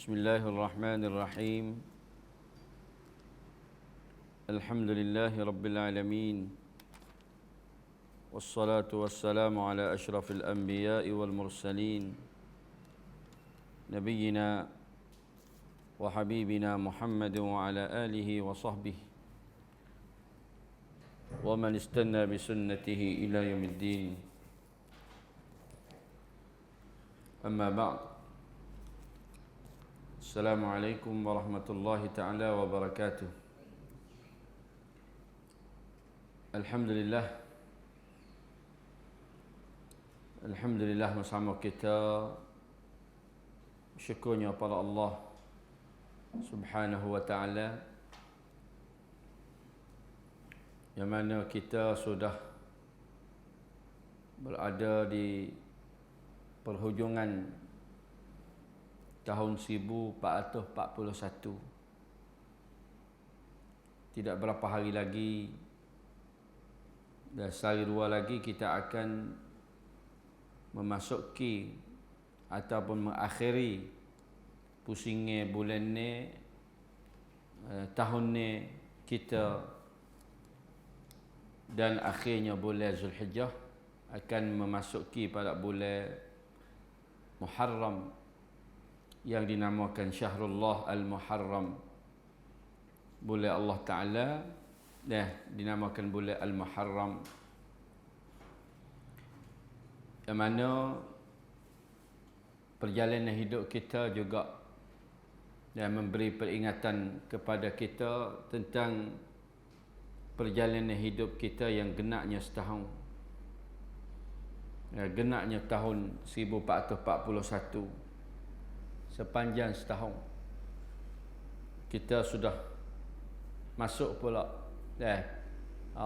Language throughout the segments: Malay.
Bismillahirrahmanirrahim. Alhamdulillahi rabbil alamin. Wassalatu wassalamu ala asyrafil anbiya'i wal mursalin. Nabiyyina wa habibina Muhammadin wa ala alihi wa sahbihi wa man istanna bi sunnatihi ila yaumiddin. Amma ba'd. Assalamualaikum warahmatullahi ta'ala wabarakatuh. Alhamdulillah bersama kita syukurnya pada Allah Subhanahu wa ta'ala, yang mana kita sudah berada di perhujungan tahun 1441. Tidak berapa hari lagi dan sehari dua lagi kita akan memasuki ataupun mengakhiri pusingnya bulan ni, tahun ni kita, dan akhirnya bulan Zulhijjah akan memasuki pada bulan Muharram yang dinamakan Syahrullah Al-Muharram, bulan Allah Ta'ala dinamakan bulan Al-Muharram, yang mana perjalanan hidup kita juga memberi peringatan kepada kita tentang perjalanan hidup kita yang genaknya setahun, genaknya tahun 1441. Sepanjang setahun kita sudah masuk pula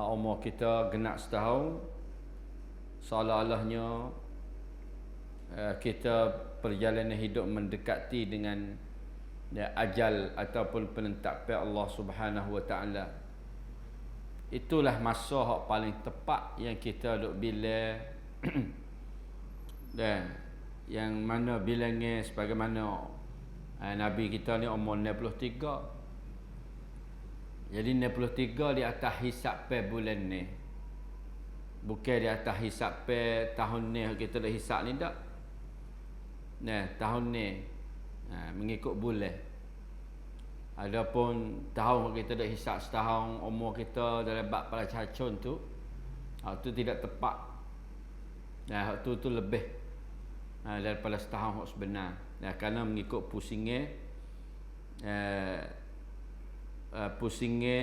umur kita genap setahun, seolah-olahnya kita perjalanan hidup mendekati dengan ajal ataupun penetapan Allah Subhanahu wa ta'ala. Itulah masa yang paling tepat yang kita duk bila yang mana bilangnya sebagaimana Nabi kita ni umur 63. Jadi 63 di atas hisap bulan ni, bukan di atas hisap tahun ni kita dah hisap ni tak. Tahun ni mengikut bulan. Adapun tahun kita dah hisap setahun, umur kita dah lebat pada cacun tu, itu tidak tepat. Itu lebih daripada setahun sebenar, kerana mengikut pusingnya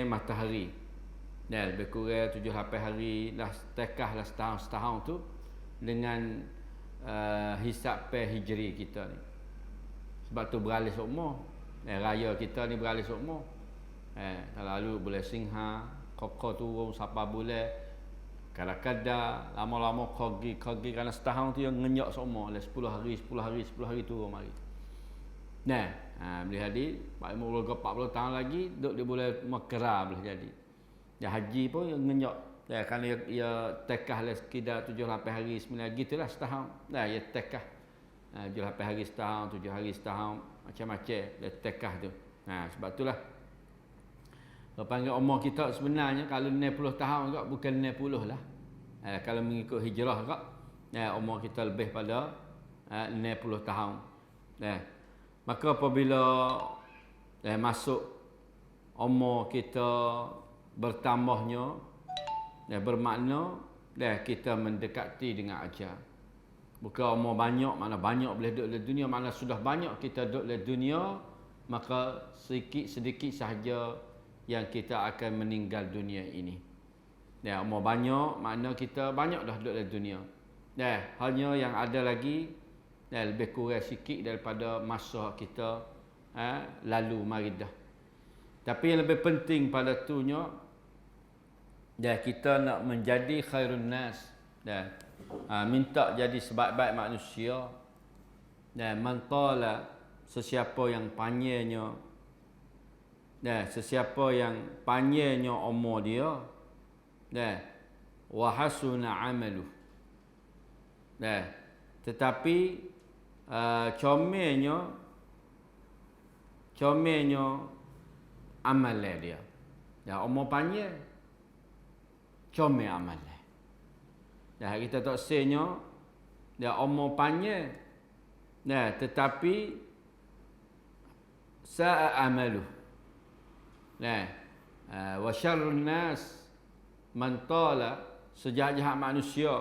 matahari, lebih kurang 7-8 hari lah, tekahlah setahun tu dengan hisap hijri kita ni. Sebab tu beralis umur, raya kita ni beralis umur. Lalu bulan Singha kokok turun sampai bulan kadang-kadang lama-lama kogi kerana setahun tu yang ngenyak semua, 10 hari turun mari. Boleh jadi Pak umur 40 tahun lagi duduk di bulan Makra boleh jadi. Haji pun yang ngenyak, kerana ia tekah sekitar 7-8 hari 9 hari gitulah setahun. Ia tekah 7-8 hari setahun, 7 hari setahun, macam-macam dia tekah tu. Sebab itulah panggil umur kita sebenarnya kalau 60 tahun juga, bukan 60 lah. Kalau mengikut hijrah juga, umur kita lebih pada 60 tahun. Maka apabila masuk umur kita bertambahnya, bermakna kita mendekati dengan ajal. Bukan umur banyak, mana banyak boleh duduk di dunia, mana sudah banyak kita duduk di dunia, maka sedikit sahaja yang kita akan meninggal dunia ini. Umur banyak makna kita banyak dah duduk dalam dunia. Hanya yang ada lagi lebih kurang sikit daripada masa kita lalu mari dah. Tapi yang lebih penting pada tunya, kita nak menjadi khairun nas, minta jadi sebaik-baik manusia. Man qala, sesiapa yang panjangnya, sesiapa yang panjangnya umur dia, wa hasuna amaluh, tetapi comelnya comelnya amal dia. Ya, umur panjang comel amal. Ya, kita tak senya dia umur panjang. Nah, tetapi sa'a amalu. Nah, wa syarrun nas man tala, sejahat-jahat manusia,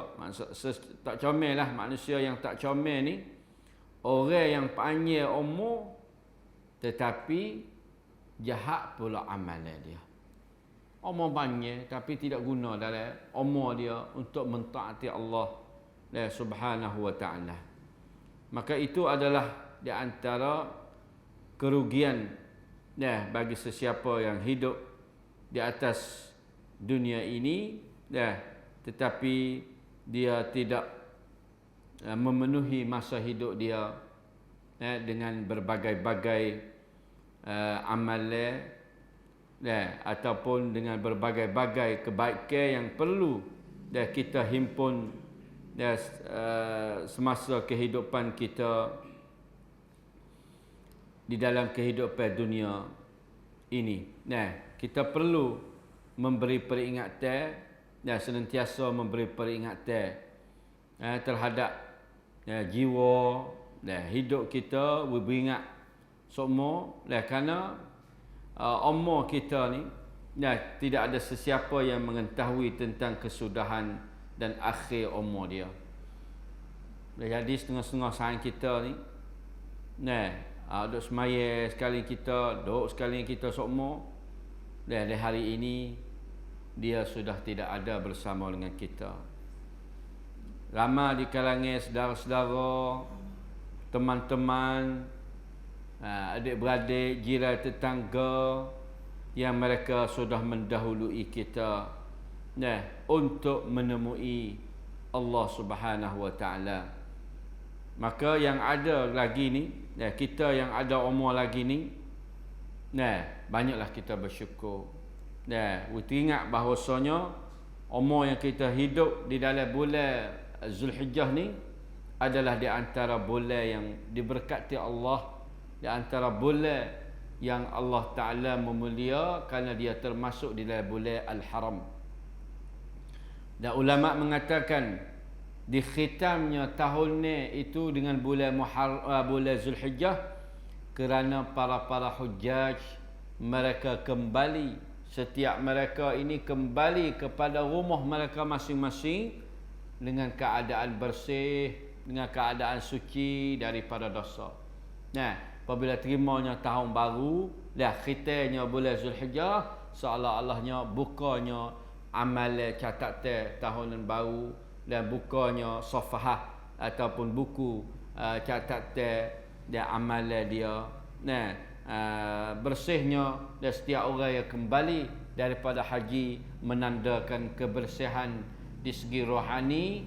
tak comel lah manusia yang tak comel ni, orang yang panjang umur tetapi jahat pula amalan dia. Umur panjang tapi tidak guna dalam umur dia untuk mentaati Allah Subhanahu wa taala. Maka itu adalah di antara kerugian bagi sesiapa yang hidup di atas dunia ini tetapi dia tidak memenuhi masa hidup dia dengan berbagai-bagai amalan ataupun dengan berbagai-bagai kebaikan yang perlu kita himpun semasa kehidupan kita di dalam kehidupan dunia ini. Kita perlu memberi peringatan dan senantiasa memberi peringatan terhadap jiwa dan hidup kita, beringat semua kerana umur kita ni tidak ada sesiapa yang mengetahui tentang kesudahan dan akhir umur dia. Jadi setengah-setengah saat kita ni duduk semaya sekali kita, duduk sekali kita semua, dan hari ini dia sudah tidak ada bersama dengan kita. Ramai di kalangan saudara-saudara, teman-teman, adik-beradik, jiran tetangga yang mereka sudah mendahului kita untuk menemui Allah Subhanahu wa taala. Maka yang ada lagi ni, kita yang ada umur lagi ni, banyaklah kita bersyukur. Kita ingat bahawasanya umur yang kita hidup di dalam bulan Zulhijjah ni adalah di antara bulan yang diberkati Allah, di antara bulan yang Allah Ta'ala memulia kerana dia termasuk di dalam bulan Al-Haram. Dan ulama mengatakan di khitamnya tahun ni itu dengan bulan bulan Zulhijjah kerana para hujjaj mereka kembali, setiap mereka ini kembali kepada rumah mereka masing-masing dengan keadaan bersih, dengan keadaan suci daripada dosa. Apabila terimanya tahun baru, khitamnya bulan Zulhijjah, seolah-olahnya bukanya amal catatan tahunan baru dan bukanya safahah ataupun buku catatan dan amal dia. Bersihnya dan setiap orang yang kembali daripada haji menandakan kebersihan di segi rohani,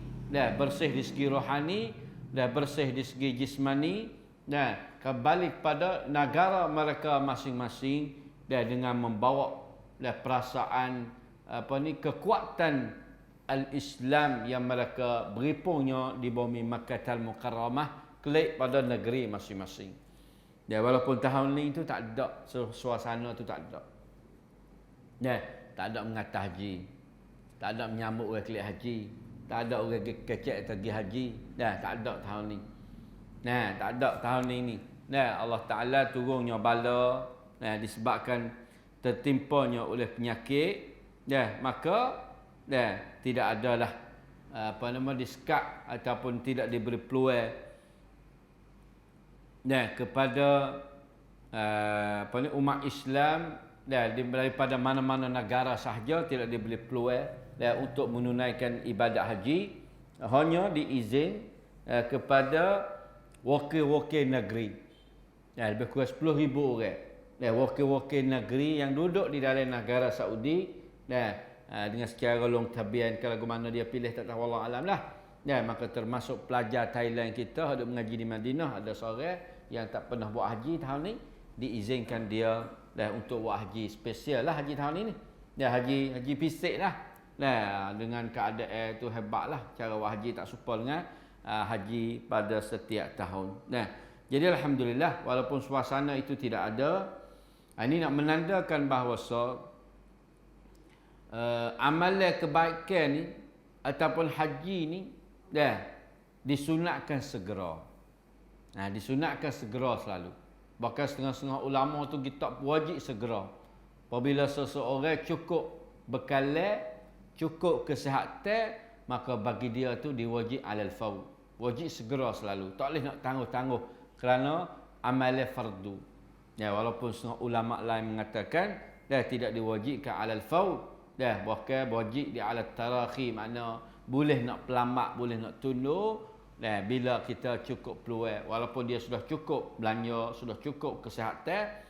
bersih di segi rohani dan bersih di segi jismani, kembali kepada negara mereka masing-masing dan dengan membawa perasaan kekuatan al-Islam yang mereka beripungnya di bumi Makkah Al-Mukarramah kelik pada negeri masing-masing. Dan walaupun tahun ni itu tak ada suasana tu, tak ada. Tak ada mengatah haji, tak ada menyambut orang kelik haji, tak ada orang kecek pergi haji. Tak ada tahun ni. Tak ada tahun ni. Allah Ta'ala turunnya bala disebabkan tertimpanya oleh penyakit, maka tidak adalah disekat ataupun tidak diberi peluang kepada umat Islam daripada mana-mana negara sahaja tidak diberi peluang untuk menunaikan ibadat haji. Hanya diizin kepada wakil-wakil negeri, lebih kurang 10,000 orang, wakil-wakil negeri yang duduk di dalam negara Saudi dengan secara long tabian. Kalau ke mana dia pilih tak tahu, Allah alam lah. Maka termasuk pelajar Thailand kita ada mengaji di Madinah, ada seorang yang tak pernah buat haji tahun ni, diizinkan dia untuk buat haji spesial lah haji tahun ini. Haji fisik lah. Dengan keadaan tu hebat lah, cara buat haji tak serupa dengan haji pada setiap tahun. Jadi alhamdulillah walaupun suasana itu tidak ada, ini nak menandakan bahawa amalan kebaikan ni ataupun haji ni disunatkan segera. Disunatkan segera selalu. Bahkan setengah-setengah ulama tu kita wajib segera. Apabila seseorang cukup bekalan, cukup kesihatan, maka bagi dia tu diwajib alal faur. Wajib segera selalu. Tak boleh nak tangguh-tangguh kerana amalan fardu. Walaupun setengah ulama lain mengatakan tidak diwajibkan alal faur, bahkan wajib di alal tarakhi, makna boleh nak pelambat, boleh nak tunda bila kita cukup peluang. Walaupun dia sudah cukup belanja, sudah cukup kesihatan,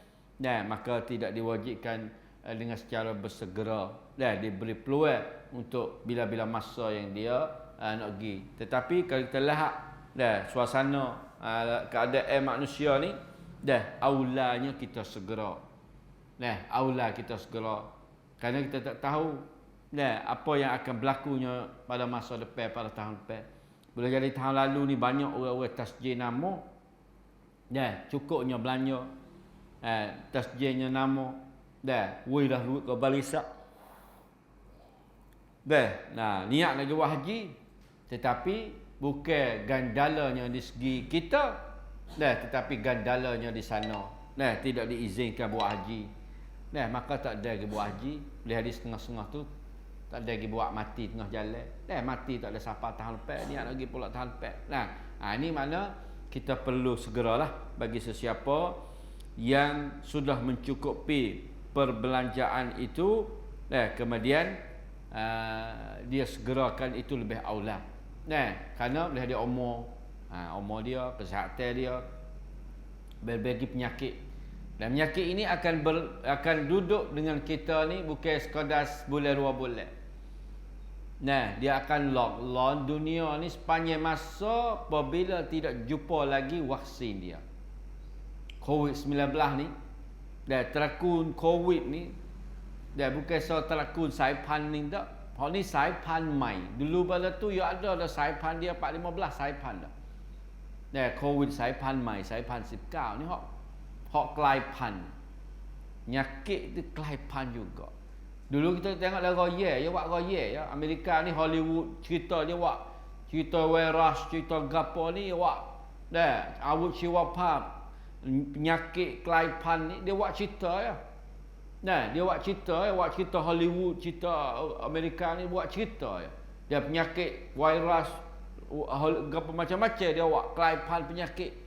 maka tidak diwajibkan dengan secara bersegera, diberi peluang untuk bila-bila masa yang dia nak pergi. Tetapi kalau kita lihat suasana keadaan manusia ni, aulanya kita segera. Aula kita segera. Kerana kita tak tahu apa yang akan berlakunya pada masa depan, pada tahun depan. Boleh jadi tahun lalu ni banyak orang-orang tasjil nama, cukupnya belanja, tasjilnya nama, woi dah duit ke balisak. Niat nak buat haji, tetapi bukan gandalanya di segi kita, tetapi gandalanya di sana. Tidak diizinkan buat haji. Maka tak ada lagi buat haji. Boleh hadis setengah-setengah tu tak ada lagi buat mati tengah jalan. Mati tak ada siapa tahan lepas, ni nak lagi pula tahan lepas. Ini makna kita perlu segeralah bagi sesiapa yang sudah mencukupi perbelanjaan itu, kemudian dia segerakan, itu lebih aula. Kerana boleh ada umur dia, kesihatan dia, berbagai penyakit. Dan penyakit ini akan duduk dengan kita ni bukan sekadar sebulan 2 bulan. Dia akan lockdown dunia ni sepanjang masa apabila tidak jumpa lagi vaksin dia. COVID-19 ni, terakun COVID ni, bukan terakun saipan ni tak. Hak ni saipan mai. Dulu pada tu ya ada saipan dia 4-15 saipan dah. COVID saipan mai, saipan 19 ni hak kelaipan. Penyakit tu kelaipan juga. Dulu kita tengok dah royal, dia buat royal ya. Amerika ni Hollywood cerita dia buat cerita virus, cerita gapo ni dia buat. Awut siwapa penyakit kelaipan ni dia buat cerita ya. Dia buat cerita Hollywood, cerita Amerika ni buat cerita ya. Dia penyakit virus gapo macam-macam dia buat kelaipan penyakit.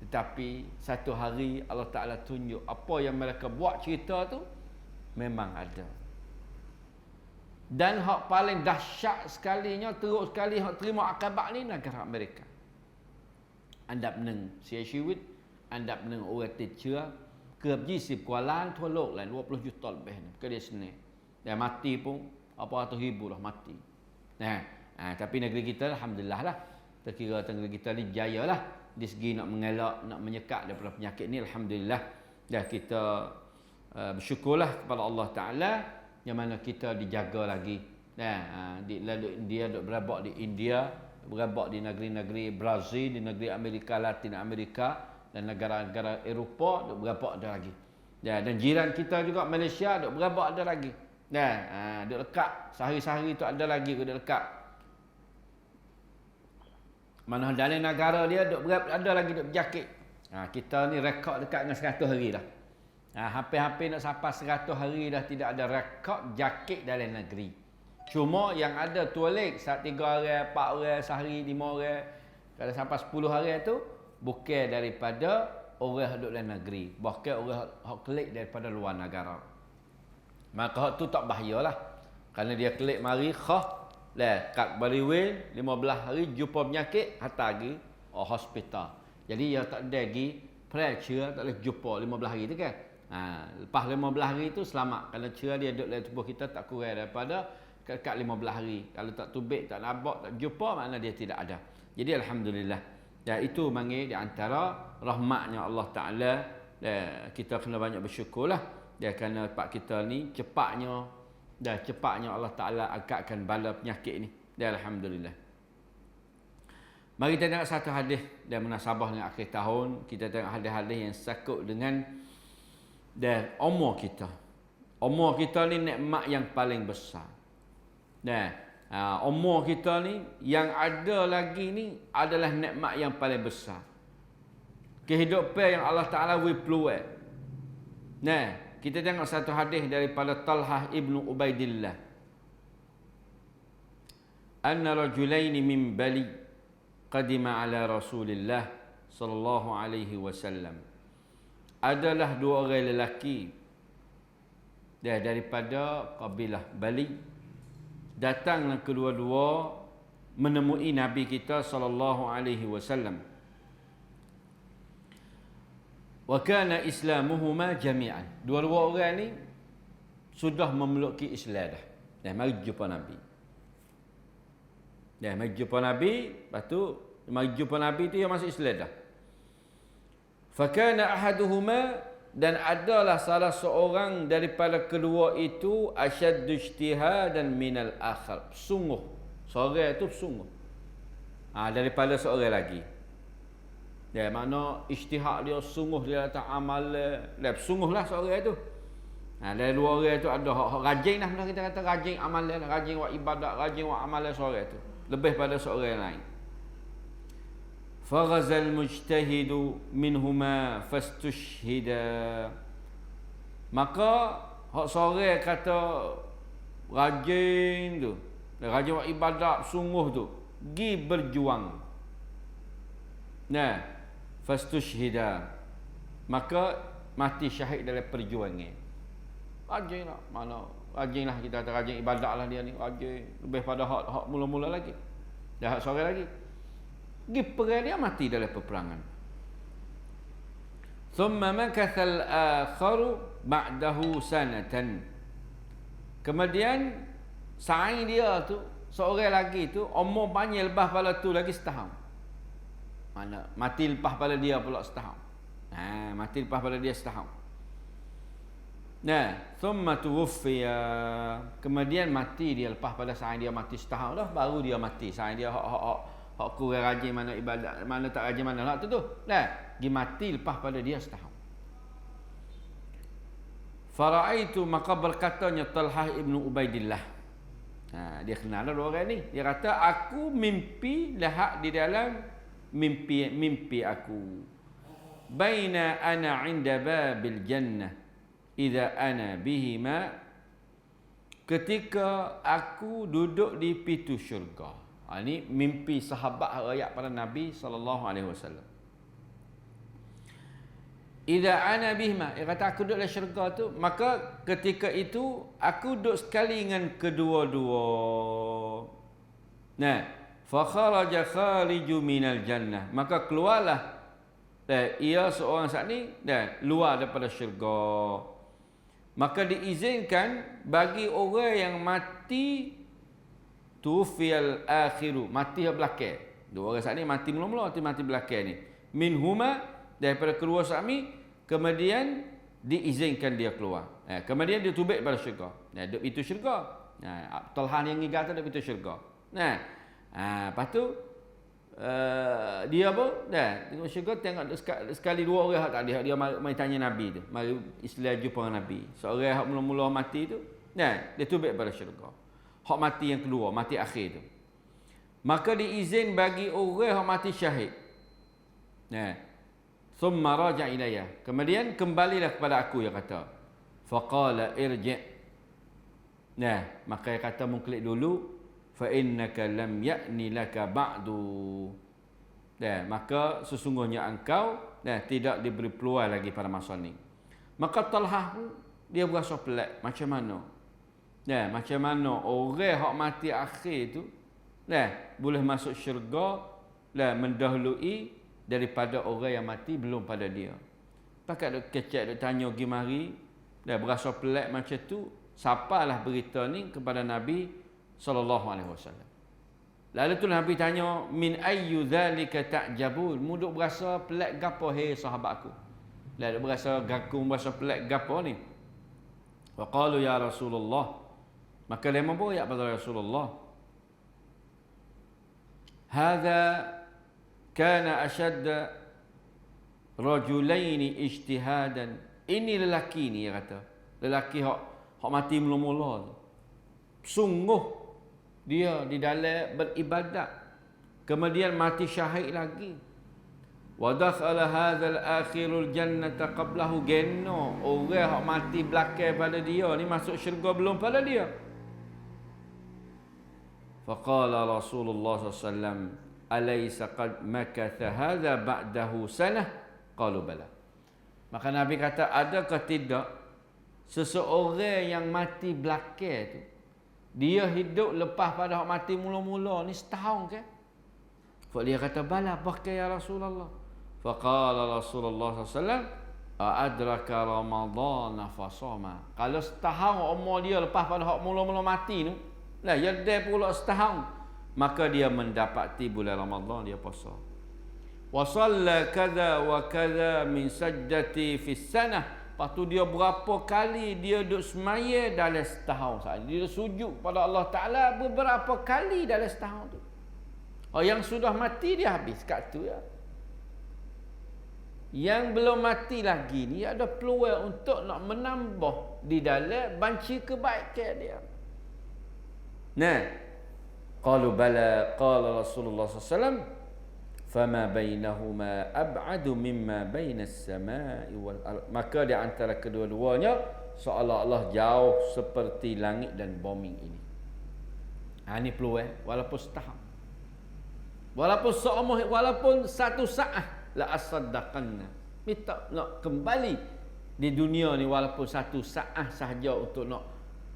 Tetapi satu hari Allah Ta'ala tunjuk apa yang mereka buat cerita tu memang ada. Dan hak paling dahsyat sekalinya, teruk sekali hak terima akabat ni negara Amerika. Anda menang siaชีวิต, anda menang orang tercera, เกือบ20 กว่าล้านทั่วโลกแล้ว 20 juta lebih ni. Ke dia sini. Dan mati pun apa ratus ribu dah mati. Tapi negeri kita alhamdulillah lah. Terkira negeri kita ni jaya lah. Di segi nak mengelak, nak menyekat daripada penyakit ni alhamdulillah. Dan kita bersyukurlah kepada Allah Ta'ala yang mana kita dijaga lagi. Di India, duk berabak di India, berabak di negeri-negeri Brazil, di negeri Amerika Latin Amerika dan negara-negara Eropah, duk berabak ada lagi. Dan jiran kita juga Malaysia duk berabak ada lagi. Duk lekat, sehari-sehari tu ada lagi duk lekat. Mana dalam negara dia duk ada lagi duk berjakit. Kita ni rekod dekat dengan 100 hari dah. Hampir-hampir nak sampai 100 hari dah tidak ada rekod jakit dalam negeri. Cuma yang ada tualik saat 3 orang, 4 orang, sehari 5 orang. Kalau sampai 10 hari tu bukan daripada orang yang duduk dalam negeri, bahkan orang yang kelik daripada luar negara. Maka hak tu tak bahayalah. Kerana dia kelik mari khah kat baliwin 15 hari jumpa penyakit hantar lagi hospital. Jadi dia tak ada lagi pressure, tak boleh jumpa 15 hari tu kan. Lepas 15 hari tu selamat. Kerana cerah dia duduk dalam tubuh kita tak kurang daripada kat 15 hari. Kalau tak tubik, tak nampak, tak jumpa, makna dia tidak ada. Jadi alhamdulillah. Dan itu manggil di antara rahmatnya Allah Ta'ala. Kita kena banyak bersyukurlah. Kerana pak kita ni cepatnya Allah Ta'ala angkatkan bala penyakit ni. Dan alhamdulillah. Mari kita tengok satu hadis dan munasabah dengan akhir tahun. Kita tengok hadis-hadis yang sakut dengan dan umur kita. Umur kita ni nikmat yang paling besar. Umur kita ni yang ada lagi ni adalah nikmat yang paling besar. Kehidupan yang Allah Ta'ala beri peluang. Kita tengok satu hadis daripada Talhah ibnu Ubaidillah. Anna rajulaini min Bali qadima ala Rasulillah sallallahu alaihi wasallam. Adalah dua orang lelaki daripada kabilah Bali, datanglah kedua-dua menemui Nabi kita sallallahu alaihi wasallam. Wa kana islamuhuma jami'an. Dua-dua orang ni sudah memelukki Islam dah. Mari jumpa Nabi. Mari jumpa Nabi, lepas tu mari jumpa Nabi tu yang masuk Islam dah. Fa kana ahaduhuma, dan adalah salah seorang daripada kedua itu asyaddu ijtihadan minal akhar. Sungguh. Seorang itu sungguh. Daripada seorang lagi. Mana ijtihad dia sungguh dia datang amal. Sungguhlah seorang itu. Dari dua orang itu ada hak rajin lah. Kita kata rajin amal dia. Rajin buat ibadat. Rajin buat amal seorang itu. Lebih pada seorang lain. Faghazal mujtahidu minhuma fastushhida. Maka hak seorang kata rajin tu, rajin buat ibadat sungguh tu, gi berjuang. Fastushhida, maka mati syahid dalam perjuangan. Rajinlah, mana rajinlah kita kata rajin ibadatlah dia ni, rajin lebih pada hak mula-mula lagi. Dah hak seorang lagi. Gi perang dia mati dalam peperangan. Thumma makatha al-akharu ba'dahu sanatan. Kemudian saing dia tu, seorang lagi tu umur panjang lepas pada tu lagi setahun. Mana mati lepas pada dia pula setahun. Mati lepas pada dia setahun. Thumma tuwfiya. Kemudian mati dia lepas pada saing dia mati setahun dah, baru dia mati. Saing dia hak kurang rajin mana ibadat, mana tak rajin mana hak tu. Dia mati lepas pada dia setahun. Faraitu, maka berkatanya Talhah ibnu Ubaidillah. Dia kenal dua orang ni. Dia kata aku mimpi lahak di dalam mimpi aku. Baina ana 'inda babil jannah idza ana bihima. Ketika aku duduk di pintu syurga. Ini mimpi sahabat rakyat pada Nabi sallallahu alaihi wasallam. Idza ana bihima, dia kata aku duduk dalam syurga tu, maka ketika itu aku duduk sekali dengan kedua-dua. Fa kharaja khariju minal jannah, maka keluarlah ia seorang saat ni luar daripada syurga. Maka diizinkan bagi orang yang mati tufiyal akhiru, mati belakang. Dua orang saat ni mati mula-mula, mati belakang ni. Minhuma, daripada kedua saat ni, kemudian diizinkan dia keluar. Kemudian dia tubik pada syurga. Duduk itu syurga. Talhan yang ingat tu duduk itu syurga. Lepas tu dia apa? Tengok syurga, tengok sekali dua orang tak ada. Dia mari tanya Nabi tu. Mari Islam jumpa dengan Nabi. Seorang hak mula-mula mati tu, dia tubik pada syurga. Hak mati yang kedua, mati akhir tu. Maka diizin bagi orang hak mati syahid. Thumma raja ilayya. Kemudian kembalilah kepada aku, dia kata. Faqala irji'. Maka dia kata mengklik dulu. Fa innaka lam ya'ni laka ba'du. Maka sesungguhnya engkau tidak diberi peluang lagi pada masa ni. Maka Talhah dia berasa pelik, macam mana? Macam mana orang hak mati akhir tu boleh masuk syurga mendahului daripada orang yang mati belum pada dia. Pakat duk kecek duk tanya pergi mari, berasa pelik macam tu. Sapalah berita ni kepada Nabi sallallahu alaihi wasallam. Lalu tu Nabi tanya, min ayyu dzalika ta'jabun? Muduk berasa pelik gapo hai sahabatku? Lalu berasa gakum, berasa pelik gapo ni? Wa qalu ya Rasulullah. Maka dia memboyak pada Rasulullah. Hadza kana ashadda rajulaini ijtihadan. Ini lelaki ni, dia kata. Lelaki hak mati mula-mula tu. Sungguh dia di dalam beribadat. Kemudian mati syahid lagi. Wa dakhala hadzal akhirul jannata qablahu genno. Orang hak mati belakang pada dia ni masuk syurga belum pada dia. Faqala Rasulullah SAW, alaysa qad makatha hadza ba'dahu sanah? Qalu bala. Maka Nabi kata, adakah tidak seseorang yang mati belakang tu, dia hidup lepas pada hak mati mula-mula ni setahun ke? Dia kata, bala, bahkan ya Rasulullah. Faqala Rasulullah SAW, adraka Ramadhan fasama. Kalau setahun umur dia lepas pada hak mula-mula mati tu, lah ya dia pula setahun, maka dia mendapati bulan Ramadan, dia puasa. Wa shalla kadza wa kadza min sajdati fi sanah. Lepas tu dia berapa kali dia duduk semaya dalam setahun saja. Dia sujud pada Allah Ta'ala beberapa kali dalam setahun tu. Yang sudah mati dia habis kat tu ya. Yang belum mati lagi ni ada peluang untuk nak menambah di dalam banci kebaikan dia. Nah, qalu bala, qala Rasulullah SAW, fama bainahuma ab'adu mimma bainas samai wal ard. Maka di antara kedua-duanya seolah-olah jauh seperti langit dan bumi ini. Ini peluang walaupun setahun. Walaupun seumur, walaupun satu saat, la asaddaqanna. Minta nak kembali di dunia ni walaupun satu saat sahaja untuk nak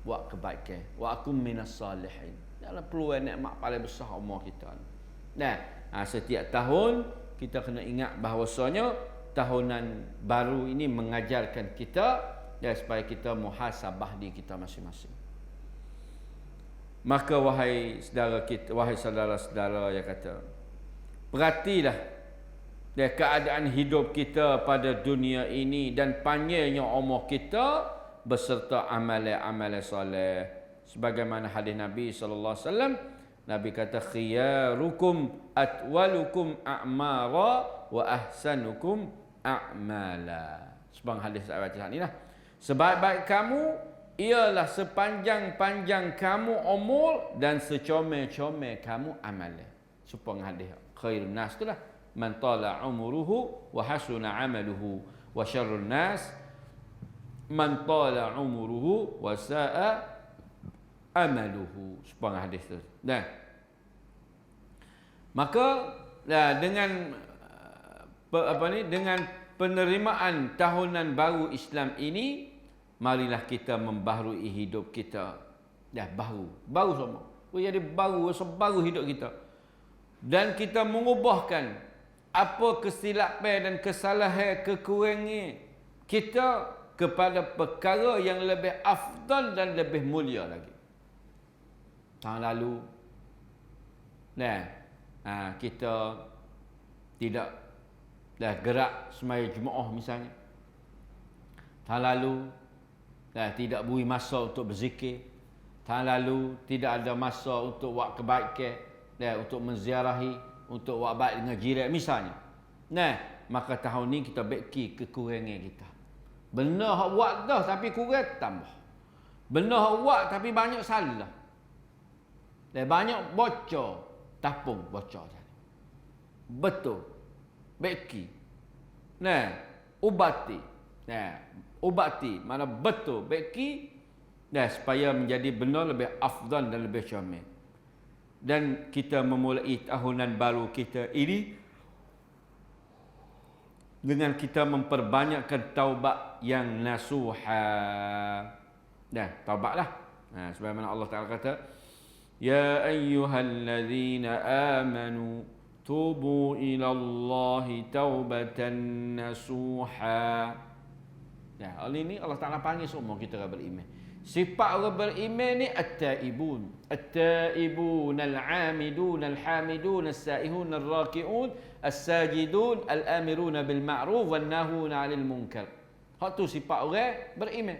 buat kebaikan. Wa akum minas salihin. Dalam peluang nikmat paling besar umur kita. Nah, setiap tahun kita kena ingat bahawasanya tahunan baru ini mengajarkan kita supaya kita muhasabah diri kita masing-masing. Maka wahai saudara kita, wahai saudara-saudara yang kata, perhatilah keadaan hidup kita pada dunia ini dan panjangnya umur kita beserta amalan-amalan soleh. Sebagaimana hadis Nabi sallallahu alaihi wasallam, Nabi kata, khiyarukum atwalukum a'mara wa ahsanukum a'mala. Sebang hadis saya baca ni lah. Sebaik-baik kamu ialah sepanjang-panjang kamu umur dan secomel-comel kamu amalan. Supang hadis khairun nas tu lah, man tala umuruhu wa hasuna amaluhu, wa syarrun nas man tala umuruhu wa sa'a amaluhu. Supang hadis tu. Dah. Maka dengan dengan penerimaan tahunan baru Islam ini, marilah kita membaharui hidup kita. Dah baru semua. Jadi baru hidup kita. Dan kita mengubahkan apa kesilapan dan kesalahan, kekurangan kita kepada perkara yang lebih afdal dan lebih mulia lagi. Tahun lalu kita tidak gerak semaya Jumaat misalnya. Tahun lalu tidak beri masa untuk berzikir. Tahun lalu tidak ada masa untuk buat kebaikan, untuk menziarahi, untuk buat baik dengan jiran misalnya. Maka tahun ni kita baiki kekurangan kita. Benar hak buat dah tapi kurang tambah. Benar hak buat tapi banyak salah. Banyak bocor, tapung bocor tadi. Betul. Baiki. Ubati. Mana betul baiki supaya menjadi benar lebih afdal dan lebih comel. Dan kita memulai tahunan baru kita ini dengan kita memperbanyakkan taubat yang nasuha. Taubatlah. Sebagaimana Allah Ta'ala kata, ya ayyuhalladzina amanu tubu ila Allahi taubatan nasuha. Hal ini Allah Ta'ala panggil semua kita orang beriman. Sifat orang beriman ni at-taibun. At-taibun, al-amidun, al-hamidun, as-saihun, al-raki'un, as-sajidun, al-amirun bil ma'ruf wan nahuna 'anil munkar. Hak tu sifat orang beriman.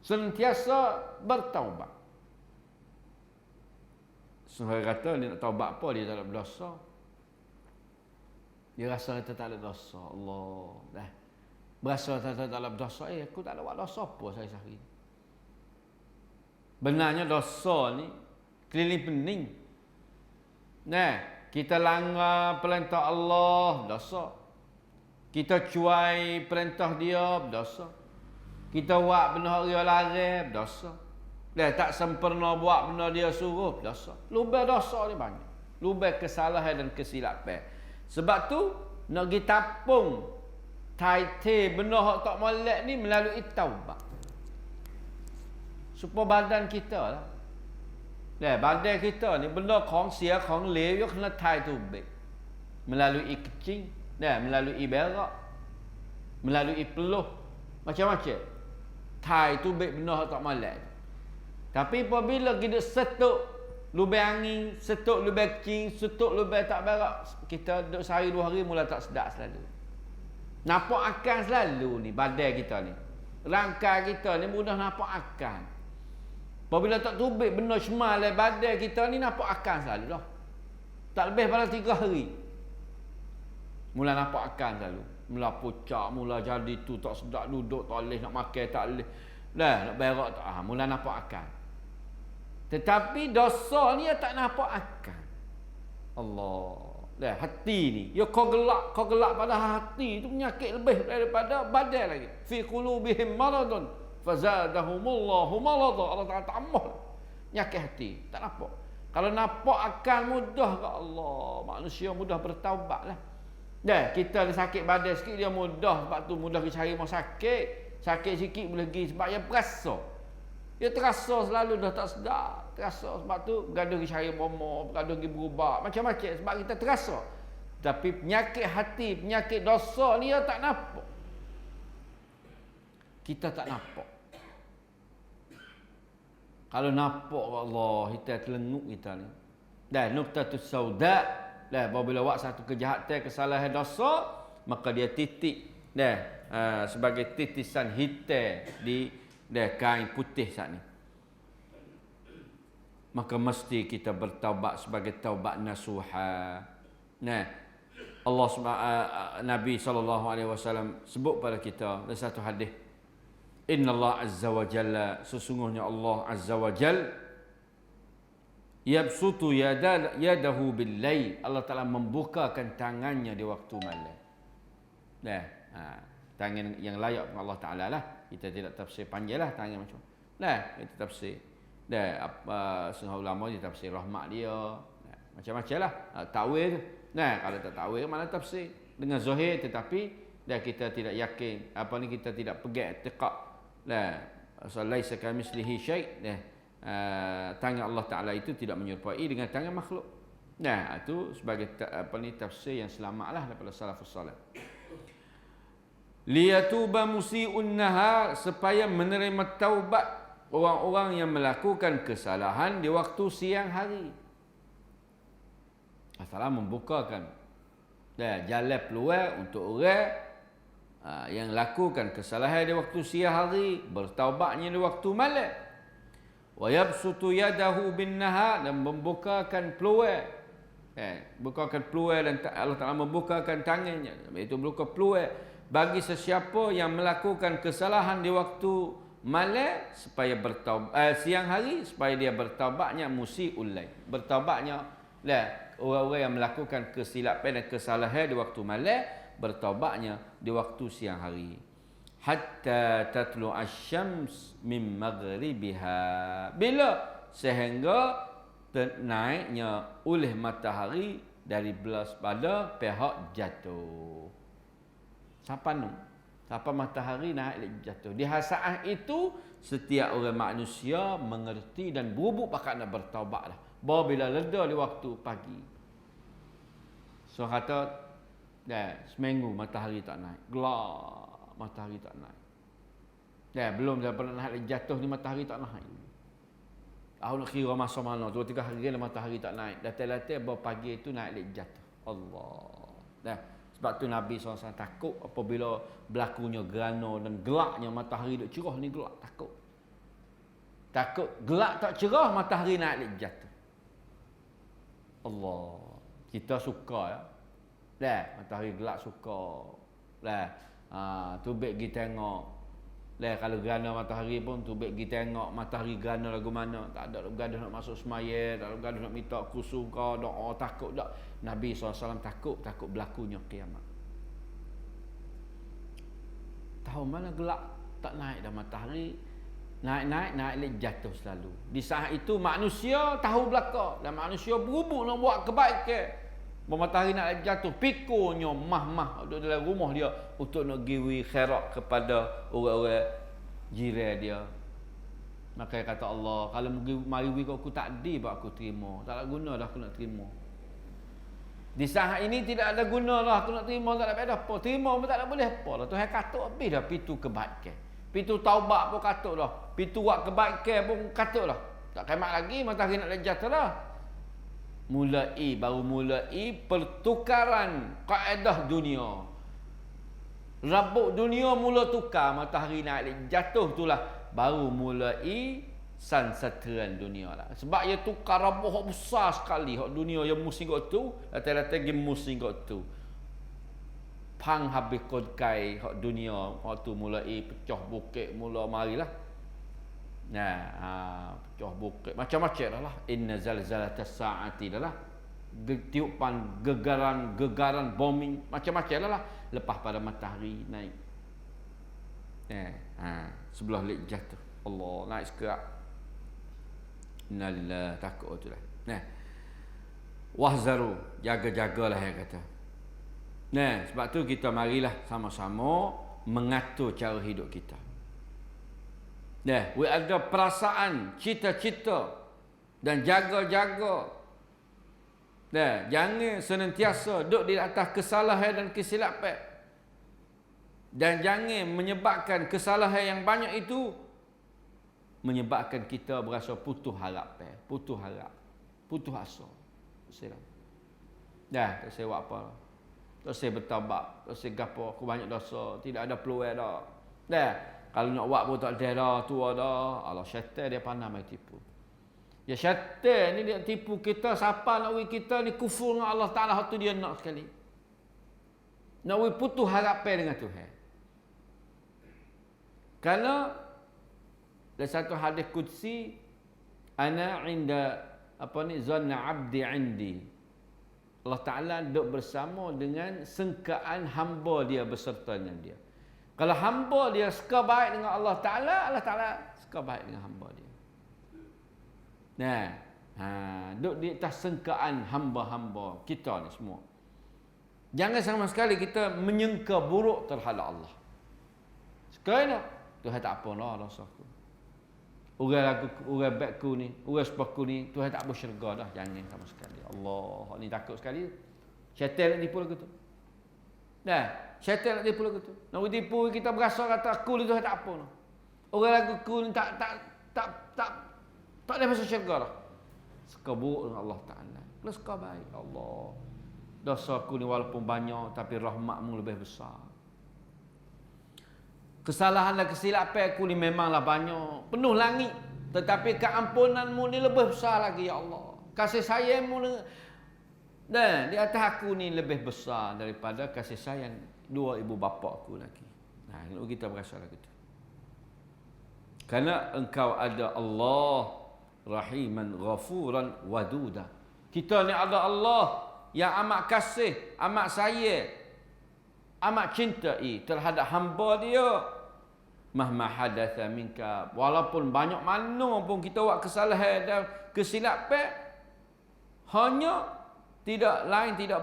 Sentiasa bertaubat. Seorang kata dia nak taubat apa, dia tak ada berdosa. Dia rasa kata tak ada dosa. Allah. Dah. Berasa kata tak ada dosa. Aku tak ada buat dosa apa saya sehari. Benarnya dosa ni keliling pening. Nah, kita langgar perintah Allah, dosa. Kita cuai perintah dia, berdosa. Kita buat benda dia larang, berdosa. Dia tak sempurna buat benda dia suruh, berdosa. Lubang dosa ni banyak. Lubang kesalahan dan kesilapan. Sebab tu nak pergi tapung title benda hak tak molek ni melalui taubat. Supaya badan kita lah. Badan kita ni benda kong sia kong lew yo kena tai tu baik. Melalui kecing, melalui berak, melalui peluh, macam-macam. Tai tu baik benda hak tak molek. Tapi apabila kita setuk lubang angin, setuk lubang kecing, setuk lubang tak berak, kita duduk sehari 2 hari mula tak sedap selalu. Nampak akan selalu ni badan kita ni. Rangkai kita ni mudah nampak akan. Apabila tak tubik benda semal badan kita ni nampak akan selalu dah. Tak lebih pada 3 hari. Mula nampak akan selalu. Mula pucak, mula jadi tu tak sedap duduk, tak boleh nak makan, tak boleh. Nak berak tak. Mula nampak akan. Tetapi dosa ni tak nampak akan. Allah. Hati ni. Ya kau gelak pada hati tu penyakit lebih daripada badan lagi. Fi qulubihim maradun fazadahumullahu marada. Allah Taala tambah penyakit hati. Tak nampak. Kalau nampak akan mudah ke Allah. Manusia mudah bertaubatlah. Kita ada sakit badan sikit dia mudah, sebab tu mudah pergi cari rumah sakit. Sakit sikit boleh pergi sebab dia perasa. Dia terasa selalu dah tak sedap. Terasa sebab tu gaduh pergi cari bomo, gaduh pergi berubat, macam-macam sebab kita terasa. Tapi penyakit hati, penyakit dosa ni dia tak nampak. Kita tak nampak. Kalau nampak Allah, kita terlenguk kita ni. Dan nuqtatus sauda, dan apabila buat satu kejahatan, kesalahan dosa, maka dia titik sebagai titisan hitam di kain putih saat ni. Maka mesti kita bertaubat sebagai taubat nasuha. Allah Nabi SAW sebut pada kita dalam satu hadis, Inna Allah Azza wa Jalla, sesungguhnya Allah Azza wa Jal yabsutu yadahu bil-lail. Allah Ta'ala membukakan tangannya di waktu malam. Tangan yang layak kepada Allah Ta'ala lah. Kita tidak tafsir panjang lah tangan macam. Kita tafsir. Setengah ulama dia tafsir rahmat dia. Macam-macam lah. Takwil tu. Kalau tak takwil mana tafsir. Dengan zahir tetapi kita tidak yakin. Kita tidak pegang i'tiqad. Laisa kamitslihi syai'. Tangan Allah Ta'ala itu tidak menyerupai dengan tangan makhluk. Itu sebagai tafsir yang selamat lah daripada salafus salih. Liyatuba musi'un nahar, supaya menerima taubat orang-orang yang melakukan kesalahan di waktu siang hari. Allah membukakan jalan peluang untuk orang yang lakukan kesalahan di waktu siang hari, bertaubatnya di waktu malam. Wa yabsutu yadahu bin nahar, dan membukakan peluang. Bukakan peluang, dan Allah Ta'ala membukakan tangannya, iaitu membuka peluang bagi sesiapa yang melakukan kesalahan di waktu malam supaya siang hari, supaya dia bertaubatnya musi'ul lail. Bertaubatnya orang-orang yang melakukan kesilapan dan kesalahan di waktu malam, bertaubatnya di waktu siang hari. Hatta tatlu asy-syams min maghribiha, bila sehingga naiknya oleh matahari dari belas pada pihak jatuh. Sampai matahari naik jatuh. Di saat itu setiap orang manusia mengerti dan bubuk pakat nak bertaubat lah. Bahawa bila reda di waktu pagi. So kata seminggu matahari tak naik. Gelap matahari tak naik. Belum daripada naik jatuh ni matahari tak naik. Aku nak kira masa mana 2-3 hari lah matahari tak naik. Datang-datang bahawa pagi itu naik jatuh. Allah. Sebab tu Nabi SAW takut apabila berlakunya gerhana dan gelapnya matahari duk cerah ni, gelap takut. Takut gelap tak cerah matahari naik jatuh. Allah. Kita suka ya. Dah, matahari gelap suka. Dah. Tubik pergi tengok. Dah, kalau gerhana matahari pun tubik pergi tengok matahari gerhana lagu mana. Tak ada gaduh nak masuk semaya, tak ada gaduh nak minta khusyuk ke, doa takut tak. Nabi SAW takut berlakunya kiamat. Tahu mana gelap tak naik dah matahari. Naik jatuh selalu. Di saat itu manusia tahu belaka dan manusia berubuk nak buat kebaikan. Matahari nak jatuh, pikurnya mah duduk dalam rumah dia untuk nak giwi khairat kepada orang-orang jiran dia. Maka kata Allah, kalau mari aku tak di buat aku terima. Tak ada guna dah aku nak terima. Di saat ini tidak ada guna lah aku nak terima, tak ada apa. Terima pun tak ada boleh apa lah. Tuhan kata habis dah pintu kebaikan. Pintu taubat pun katuk dah. Pintu buat kebaikan pun katuk dah. Tak kemat lagi matahari nak jatuh dah. Baru mulai pertukaran kaedah dunia. Rabuk dunia mula tukar, matahari naik jatuh itulah baru mulai sansateran dunia lah. Sebab ia tukar rabuk besar sekali hak dunia yang musim kat tu, datang-datang pergi musim kat tu. Pang habis kodkai hak dunia hak tu mulai pecah bukit mula marilah. Pecah bukit macam-macam dah lah. Inna zalzalatas saati dah lah. Tiupan gegaran bombing macam-macam dah lah lepas pada matahari naik. Sebelah lik jatuh. Allah naik sekerak. Innalillahi takut tu lah. Wahzaru, jaga-jagalah yang kata. Sebab tu kita marilah sama-sama mengatur cara hidup kita. Ada perasaan, cita-cita dan jaga-jaga. Jangan senantiasa duduk di atas kesalahan dan kesilapan. Dan jangan menyebabkan kesalahan yang banyak itu menyebabkan kita berasa putus harapan, putus asa. Tak saya buat apa. Tak saya bertaubat, tak saya gapo, aku banyak dosa, tidak ada peluang dah. Kalau nak buat pun tak ada dah, tua dah. Allah syaitan dia pandai mai tipu. Ya syaitan ni dia tipu kita, siapa nak kita ni kufur dengan Allah Taala, hak tu dia nak sekali. Nak putus harapan dengan Tuhan. Kerana dalam satu hadis qudsi, ana inda zanna abdi indi. Allah Taala duduk bersama dengan sangkaan hamba dia beserta dengan dia. Kalau hamba dia suka baik dengan Allah Taala suka baik dengan hamba dia. Duduk di atas sangkaan hamba-hamba kita ni semua. Jangan sama sekali kita menyangka buruk terhadap Allah. Sekali Tuhan tak apa lah rasaku. Orang baikku ni, orang sepaku ni, Tuhan tak bersyurga dah. Jangan sama sekali. Allah ni takut sekali. Syaitan nak tipu lagu tu. Syaitan nak tipu lagu tu. Nak tipu kita berasa kata aku ni Tuhan tak apa lah. Orang lagu aku ni tak ada masuk syurga dah. Suka buruk dengan Allah Ta'ala. Kalau suka baik Allah. Dosa aku ni walaupun banyak tapi rahmatmu lebih besar. Kesalahan dan kesilapan aku ni memanglah banyak, penuh langit, tetapi keampunanmu ni lebih besar lagi ya Allah. Kasih sayangmu ni dan di atas aku ni lebih besar daripada kasih sayang dua ibu bapa aku lagi. Kita berasa lagi tu. Karena engkau ada Allah Rahiman Ghafuran Waduda. Kita ni ada Allah yang amat kasih, amat sayang, amat cintai terhadap hamba dia. Mahma hadatha minka, walaupun banyak mana pun kita buat kesalahan dan kesilapan, hanya tidak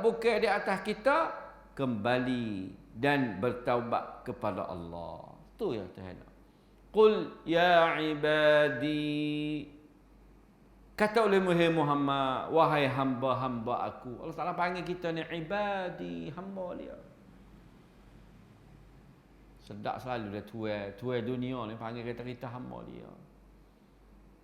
bukan di atas kita kembali dan bertaubat kepada Allah. Tu yang Tuhan. Qul ya ibadi, kata oleh Muhammad, wahai hamba-hamba aku. Allah Taala panggil kita ni ibadi, hamba dia. Sedap selalu dia tuai dunia ni panggil kita hamba dia.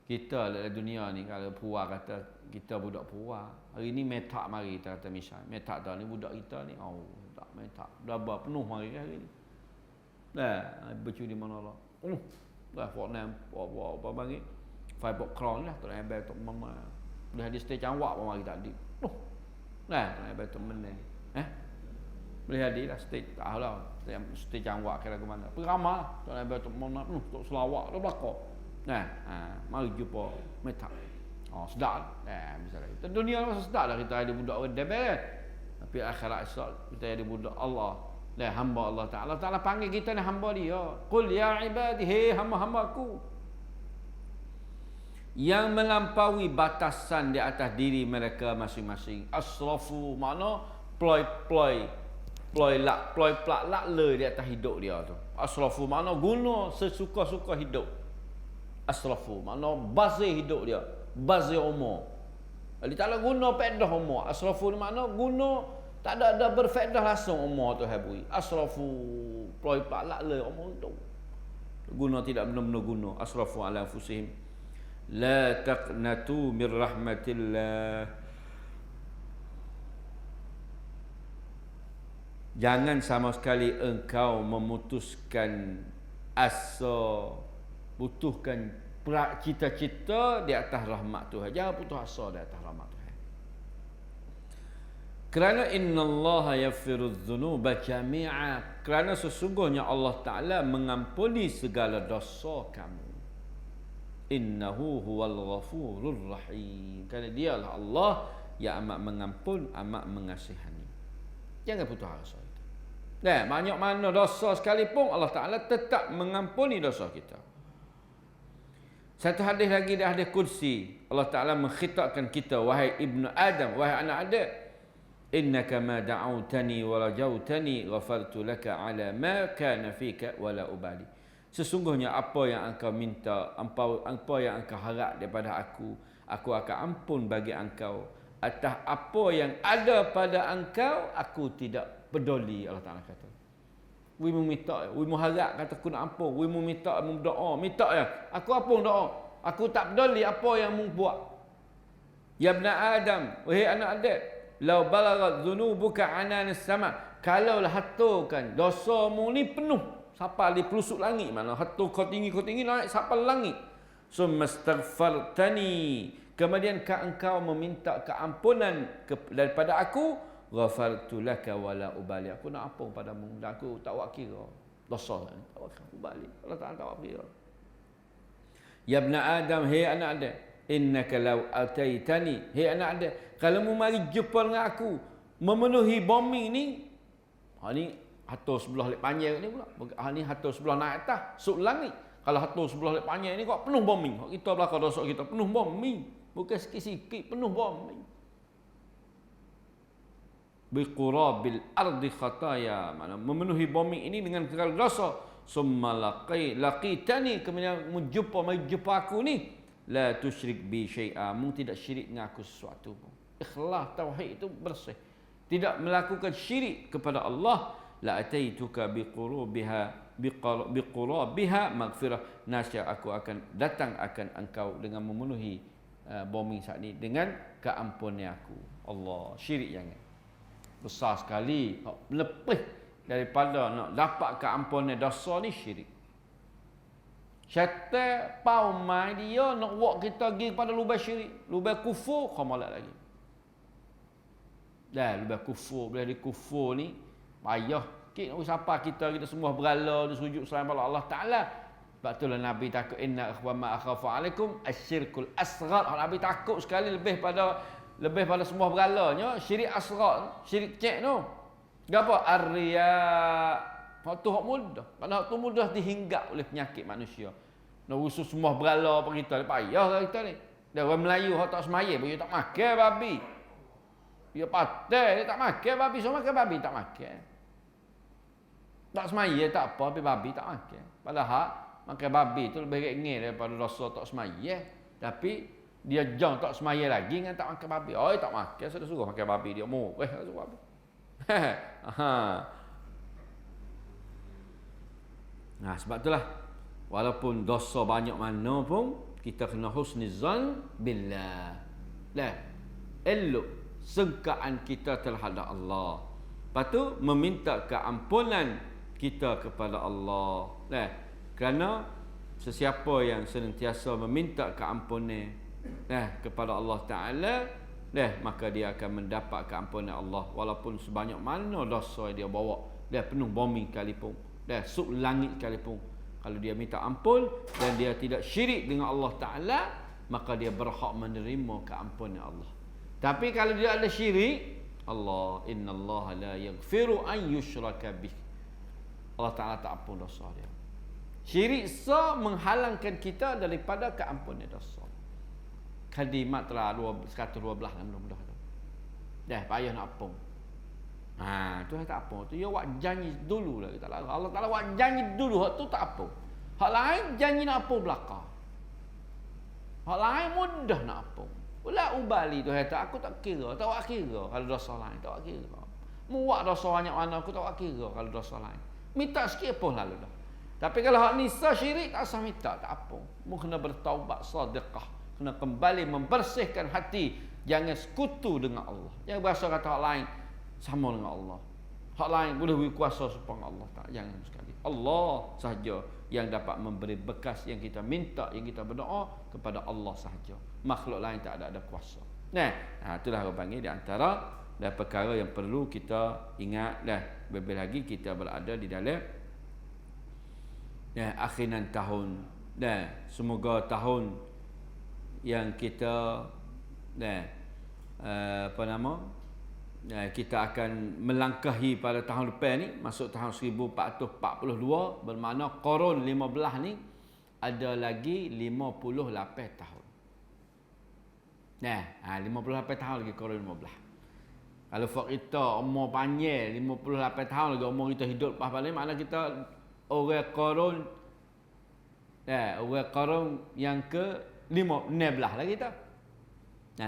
Kita dalam dunia ni kalau puas kata kita budak puas. Hari ni metak mari kita kata misal. Metak dah ni budak kita ni. Tak metak. Dah penuh mari hari ni. Bercu di mana lah. Dah Fortnite apa bagi. Fiber crown lah tu ambil tok mama. Dah di stage awak pun mari tadi. Dah ambil tok men ni. boleh jadi lah stage tak lah stage jangwak kira ke mana peramah tak nak betul mau nak tok selawat tu belakang nah mari jumpa metak sedar misalnya kita dunia masa sedar lah kita ada budak redep tapi akhirat esok kita ada budak Allah hamba Allah Ta'ala panggil kita ni hamba dia qul ya ibadi hamba-hambaku yang melampaui batasan di atas diri mereka masing-masing asrafu makna ploi plak le di atas hidup dia tu. Asrafu makna guna sesuka-suka hidup. Asrafu makna bazir hidup dia, bazir umur. Dia tak guna faedah umur. Asrafu ni makna guna tak ada berfaedah langsung umur tu habui. Asrafu ploi plak le umur tu. Guna tidak benar-benar guna. Asrafu ala anfusihim. La taqnatu min rahmatillah. Jangan sama sekali engkau memutuskan asa, butuhkan cita-cita di atas rahmat Tuhan. Jangan putus asa di atas rahmat Tuhan. Kerana innallaha yaghfiru dzunuba jami'a. Kerana sesungguhnya Allah Ta'ala mengampuni segala dosa kamu. Innahu huwal ghafurur rahim. Kerana dialah Allah yang amat mengampun, amat mengasihani. Jangan putus asa. Banyak mana dosa sekalipun Allah Ta'ala tetap mengampuni dosa kita. Satu hadis lagi dah hadis kursi. Allah Ta'ala mengkhitabkan kita, wahai ibnu Adam, wahai anak Adam, innaka ma da'autani wa rajautani ghafartu laka ala ma kana fika wa la ubali. Sesungguhnya apa yang engkau minta, apa yang engkau harap daripada aku akan ampun bagi engkau. Atas apa yang ada pada engkau, aku tidak peduli. Allah Ta'ala kata, we meminta, we mengharap kata aku nak ampun, we meminta, berdoa, minta ya, aku ampun doa, aku tak peduli apa yang mu buat. Ya bna Adam, wahai anak Adam, law balaghat dhunubuka ananas sama, kalau lah hatukan dosamu ni penuh sampai di pelusuk langit, mana hatu kau tinggi naik sampai langit. Summastaghfartani, kemudian engkau meminta keampunan daripada aku, ghafartu laka wala ubali. Aku nak ampun padamu dan aku tak wak kira dosa, tak wak ubali. Allah Ta'ala tak wak kira. Ya ibn Adam, hei anak Adam, innaka law ataitani, hei anak Adam, kalau mu mari jumpa dengan aku memenuhi bumi ni, ni hatur sebelah lek panjang ni pula. Ni hatur sebelah naik atas suk langit. Kalau hatur sebelah lek panjang ni kau penuh bumi. Kita belakang dosa kita penuh bumi. Bukan sikit-sikit, penuh bumi. Biqurabil ardi khataya, mana memenuhi bumi ini dengan segala dosa. Summa laqitani, kemudian menjumpa aku ni, la tusyrik bi syai'a, mu tidak syirik dengan aku sesuatu pun. Ikhlas tauhid itu bersih, tidak melakukan syirik kepada Allah. La ataituka biqurabiha maghfirah, nasya aku akan datang akan engkau dengan memenuhi bumi saat ini dengan keampunan aku. Allah, syirik jangan. Besar sekali lebih daripada nak dapat keampunan dosa ni syirik. Syaitan paumai dia nak buat kita pergi kepada lubang syirik, lubang kufur, khamalak lagi. Dah lubang kufur, bila di kufur ni payah sikit nak siapa kita semua berala di sujud selain pada Allah Ta'ala. Sebab itulah Nabi takut, inna akhwa akhafu alaikum asyirkul asghar. Nabi takut sekali lebih pada semua beralanya syirik asghar, syirik cek tu. Gapo? Ar-riya. Waktu hak mudah. Kerana waktu mudah dihinggap oleh penyakit manusia. Nak usus semua berala apa kita, payah kita ni. Dia orang Melayu hak tak semaya, dia tak makan babi. Dia patah, dia tak makan babi, semua makan babi tak makan. Tak semaya tak apa, tapi babi tak makan. Padahal makan babi tu lebih ringan daripada dosa tak semaya. Tapi dia jang tak semaya lagi dengan tak makan babi. Oh, dia tak makan, saya dah suruh makan babi dia murah suruh babi. Nah, sebab itulah walaupun dosa banyak mana pun kita kena husnuzan billah. Lah, elok sangkaan kita terhadap Allah. Lepas tu meminta keampunan kita kepada Allah. Lah, kerana sesiapa yang senantiasa meminta keampunan kepada Allah Ta'ala, maka dia akan mendapat keampunan Allah walaupun sebanyak mana dosa dia bawa, penuh bumi sekalipun, sub langit sekalipun. Kalau dia minta ampun dan dia tidak syirik dengan Allah Ta'ala, maka dia berhak menerima keampunan Allah. Tapi kalau dia ada syirik, innallaha la yaghfiru an yushraka bih. Allah Ta'ala tak ampun dosa dia. Syirik menghalangkan kita daripada keampunan dosa. Kalimat telah 112 lah mudah-mudahan. Payah nak ampun. Tu tak apa. Tu dia buat janji dulu lah kita. Allah Ta'ala buat janji dulu, hak tu tak apa. Hak lain janji nak ampun belakang. Hak lain mudah nak ampun. Ulah ubali tu kata aku tak kira, tak buat kira kalau dosa lain, tak buat kira. Muak dosa banyak mana aku tak buat kira kalau dosa lain. Minta sikit pun lalu dah. Tapi kalau hak nisa syirik tak usah minta, tak apa. Mu kena bertaubat sedekah, kena kembali membersihkan hati, jangan sekutu dengan Allah. Jangan berasa kata hak lain sama dengan Allah. Hak lain boleh berkuasa supaya Allah, tak, jangan sekali. Allah sahaja yang dapat memberi bekas yang kita minta, yang kita berdoa kepada Allah sahaja. Makhluk lain tak ada kuasa. Itulah orang panggil di antara dan perkara yang perlu kita ingat lebih lagi kita berada di dalam akhiran tahun. Semoga tahun yang kita kita akan melangkahi pada tahun depan ni, masuk tahun 1442, bermakna Qarun 15 ni ada lagi 58 tahun. 58 tahun lagi Qarun 15. Kalau fak kita umur panjang 58 tahun lagi umur kita hidup lepas balik, makna kita orang Qarun yang ke 16 lah kita.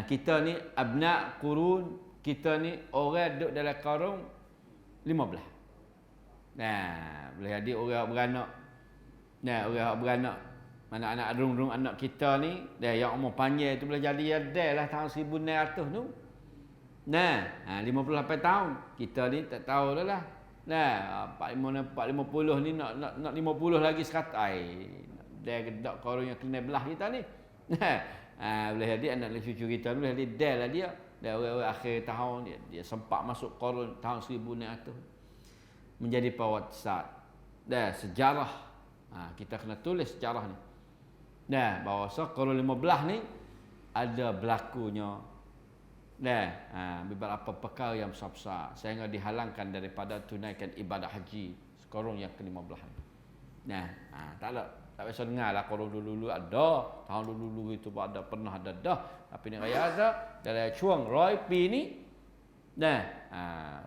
Kita ni abna Qurun, kita ni orang duduk dalam Qarun 15. Boleh jadi orang beranak. Orang beranak, mana anak rung-rung anak kita ni, yang umur panjang tu boleh jadi ada lah tahun 1900 tu. 58 tahun. Kita ni tak tahu dah lah. 450 ni nak 50 lagi 100. Dia gedak Qarun yang kena belah kita ni. Boleh jadi anak cucu kita boleh jadi dah lah dia. Dah orang akhir tahun dia sempat masuk Qarun tahun 1900. Menjadi pewarisat. Sejarah. Kita kena tulis sejarah ni. Bahawa Qarun 15 ni ada berlakunya beberapa perkara yang besar-besar sehingga dihalangkan daripada tunaikan ibadah haji Qarun yang ke-15. Tak biasa dengar lah Qarun dulu ada, tahun dulu itu ada, pernah ada dah. Tapi ni raya ada dalam chuang Roy Pi ni.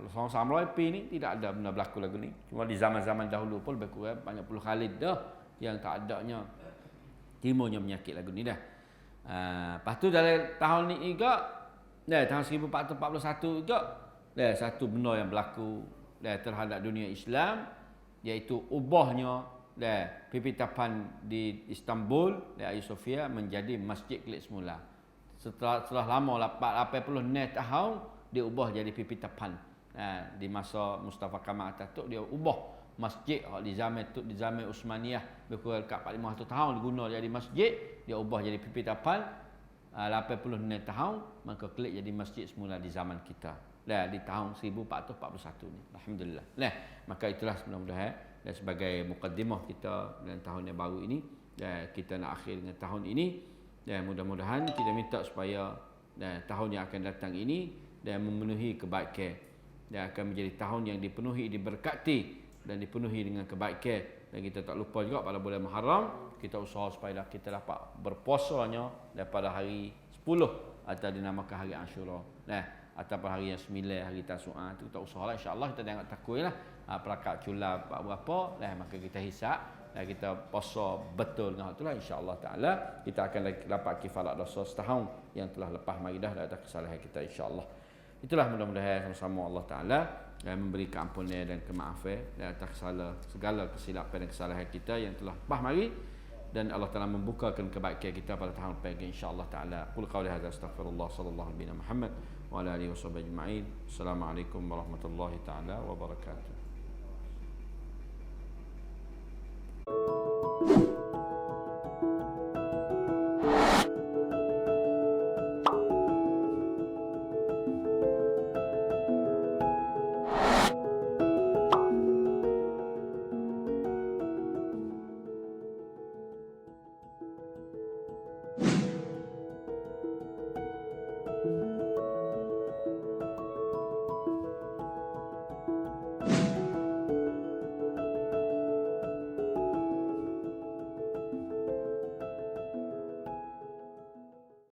Sama Roy Pi ni tidak ada benda berlaku lagu ni. Cuma di zaman-zaman dahulu pun lebih kurang banyak puluh kali dah yang tak adanya timbulnya penyakit lagu ni dah. Lepas tu dalam tahun ni juga tahun 1441 juga satu benda yang berlaku terhadap dunia Islam, iaitu ubahnya pipitapan di Istanbul Hagia Sophia menjadi masjid kelik semula. Setelah lama 86 tahun dia ubah jadi pipitapan. Di masa Mustafa Kamal Atatürk dia ubah masjid di zaman Utsmaniyah berkurang dekat 45 tahun diguna jadi masjid, dia ubah jadi pipitapan 86 tahun, maka kelik jadi masjid semula di zaman kita. Di tahun 1441 ni. Alhamdulillah. Maka itulah mudah-mudahan dan sebagai mukaddimah kita dalam tahun yang baru ini, kita nak akhir dengan tahun ini, dan mudah-mudahan kita minta supaya tahun yang akan datang ini dan memenuhi kebaikan, dan akan menjadi tahun yang dipenuhi, diberkati dan dipenuhi dengan kebaikan. Dan kita tak lupa juga pada bulan Muharram kita usaha supaya kita dapat berpuasanya daripada hari 10 atau dinamakan hari Ashura, ataupun hari yang 9 hari Tasu'a. Itu kita usahalah, insya-Allah kita tengok takwillah perakat cula berapa, maka kita hisap dan kita puasa betul dengan itulah, insya-Allah taala kita akan dapat kifarat dosa setahun yang telah lepas mari dah dari kesalahan kita, insya-Allah. Itulah mudah-mudahan sama-sama Allah taala memberi keampunan dan kemaafan dan atas segala kesilapan dan kesalahan kita yang telah lepas mari, dan Allah Taala membukakan kebaikan kita pada tahun depan, insya-Allah taala. Qul qawli hadza astaghfirullah sallallahu alaihi Muhammad wa ala alihi washabbihi ajma'in. Assalamualaikum warahmatullahi taala wabarakatuh.